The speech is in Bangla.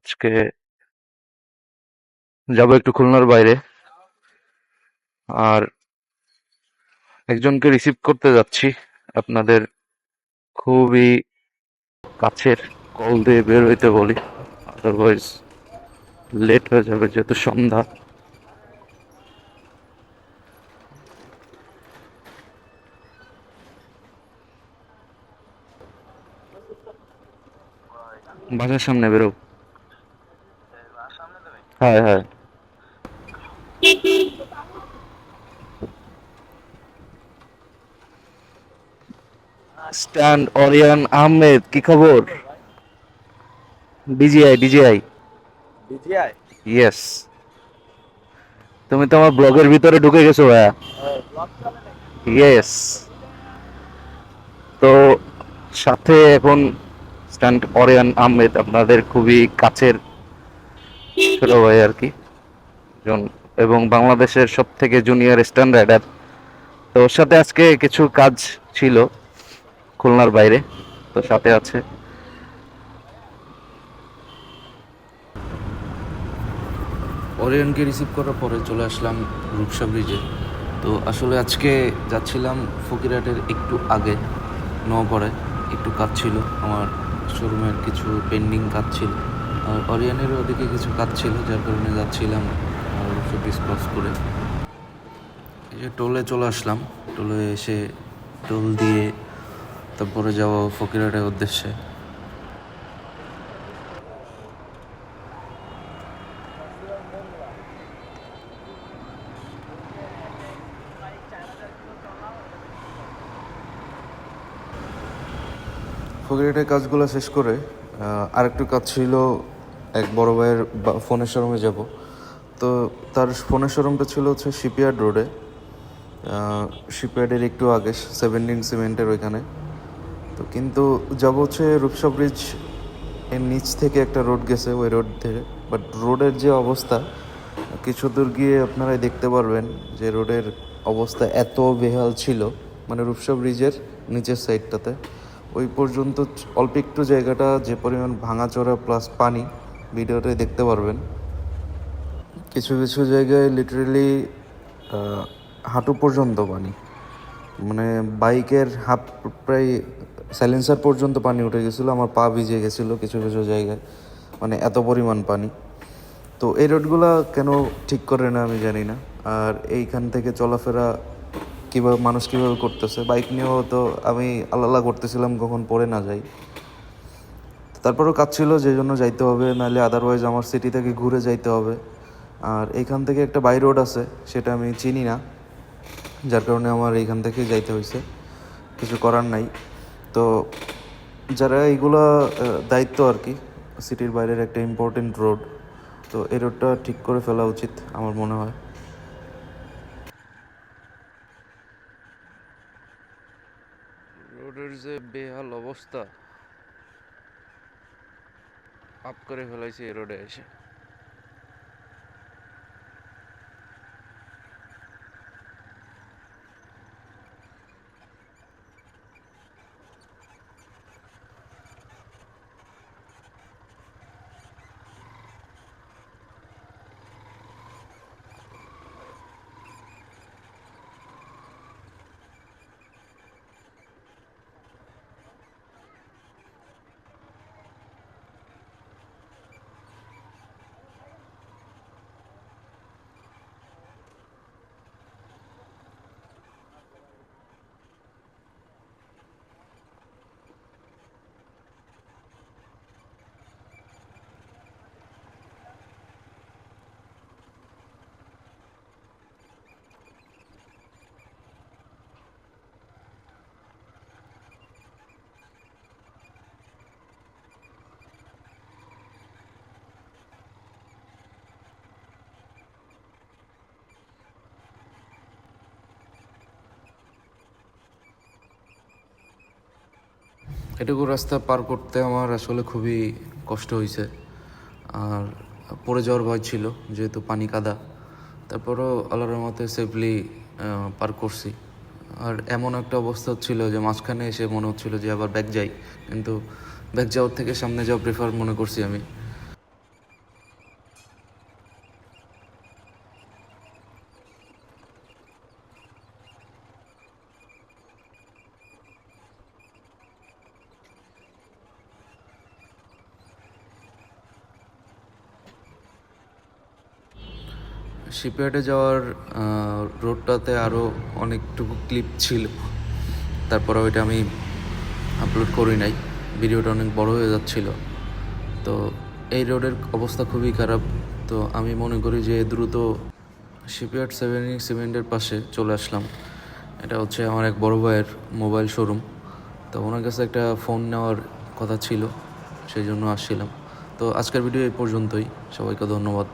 আজকে যাব একটু খুলনার বাইরে। আর একজনকে রিসিভ করতে যাচ্ছি আপনাদের খুবই কাছের। কল দিয়ে বের হইতে বলি, আদারওয়াইজ লেট হয়ে যাবে যেহেতু সন্ধ্যা। বাসার সামনে বেরো। হ্যাঁ হ্যাঁ। স্ট্যান্ড অরিয়ন আহমেদ, কি খবর? DJI DJI. বিজিআই। ইয়েস। তুমি তো আমার ব্লগের ভিতরে ঢুকে গেছো ভাইয়া। ব্লগ চলে নাকি? ইয়েস। তো সাথে এখন স্ট্যান্ড অরিয়ন আহমেদ, আপনাদের খুবই কাছের ছোট ভাই আর কি, এবং বাংলাদেশের সব থেকে জুনিয়র স্ট্যান্ড রাইডার। তো ওর সাথে আজকে কিছু কাজ ছিল খুলনার বাইরে, তো সাথে আছে। ওরিয়নকে রিসিভ করার পরে চলে আসলাম রূপসা ব্রিজে। তো আসলে আজকে যাচ্ছিলাম ফকিরহাটের একটু আগে নওপাড়ায়, একটু কাজ ছিল আমার, শোরুমের কিছু পেন্ডিং কাজ ছিল, আর অরিয়নের ওদিকে কিছু কাজ ছিল, যার কারণে যাচ্ছিলাম রূপসা ব্রিজ ক্রস করে। এই যে টোলে চলে আসলাম, টোলে এসে টোল দিয়ে তারপরে যাবো ফকিরহাটের উদ্দেশ্যে। ফকিরহাটের কাজগুলো শেষ করে আরেকটু কাজ ছিল, এক বড় ভাইয়ের ফোনের শোরুমে যাব। তো তার ফোনের শোরুমটা ছিল হচ্ছে শিপইয়ার্ড রোডে, শিপইয়ার্ডের একটু আগে 17 সিমেন্টের ওইখানে। তো কিন্তু যাব হচ্ছে রূপসা ব্রিজ এর নিচ থেকে একটা রোড গেছে, ওই রোড ধরে। বাট রোডের যে অবস্থা, কিছু দূর গিয়ে আপনারাই দেখতে পারবেন যে রোডের অবস্থা এত বেহাল ছিল, মানে রূপসা ব্রিজের নিচের সাইডটাতে ওই পর্যন্ত অল্প একটু জায়গাটা যে পরিমাণ ভাঙাচোরা প্লাস পানি, ভিডিওতে দেখতে পারবেন। কিছু কিছু জায়গায় লিটারেলি হাঁটু পর্যন্ত পানি, মানে বাইকের হাফ, প্রায় সাইলেন্সার পর্যন্ত পানি উঠে গেছিলো, আমার পা ভিজে গেছিলো কিছু কিছু জায়গায়, মানে এত পরিমাণ পানি। তো এই রোডগুলো কেন ঠিক করে না আমি জানি না। আর এইখান থেকে চলাফেরা কীভাবে মানুষ কীভাবে করতেছে, বাইক নিয়েও তো আমি আল্লাহ করতেছিলাম কখন পড়ে না যাই। তারপরেও কাজ ছিল যে জন্য যাইতে হবে, নাহলে আদারওয়াইজ আমার সিটি থেকে ঘুরে যাইতে হবে। আর এইখান থেকে একটা বাই রোড আছে, সেটা আমি চিনি না, যার কারণে আমার এইখান থেকেই যাইতে হয়েছে, কিছু করার নাই। তো যারা এইগুলা দায়িত্ব আর কি, সিটির বাইরের একটা ইম্পর্টেন্ট রোড, তো এই রোডটা ঠিক করে ফেলা উচিত আমার মনে হয়। রোডের যে বেহাল অবস্থা, আপ করে ফেলাইছে এই রোডে এসে। এটুকু রাস্তা পার করতে আমার আসলে খুবই কষ্ট হয়েছে, আর পড়ে যাওয়ার ভয় ছিল যেহেতু পানি কাদা। তারপরও আল্লাহর রহমতে সেফলি পার করছি। আর এমন একটা অবস্থা হচ্ছিল যে মাঝখানে এসে মনে হচ্ছিল যে আবার ব্যাক যাই, কিন্তু ব্যাক যাওয়ার থেকে সামনে যাওয়া প্রেফার মনে করছি আমি। শিপইয়ার্ডে যাওয়ার রোডটাতে আরও অনেকটুকু ক্লিপ ছিল, তারপরে ওইটা আমি আপলোড করি নাই, ভিডিওটা অনেক বড় হয়ে যাচ্ছিল। তো এই রোডের অবস্থা খুবই খারাপ। তো আমি মনে করি যে দ্রুত শিপইয়ার্ড 77 পাশে চলে আসলাম। এটা হচ্ছে আমার এক বড় ভাইয়ের মোবাইল শোরুম। তো ওনার কাছে একটা ফোন নেওয়ার কথা ছিল, সেই জন্য আসছিলাম। তো আজকের ভিডিও এই পর্যন্তই। সবাইকে ধন্যবাদ।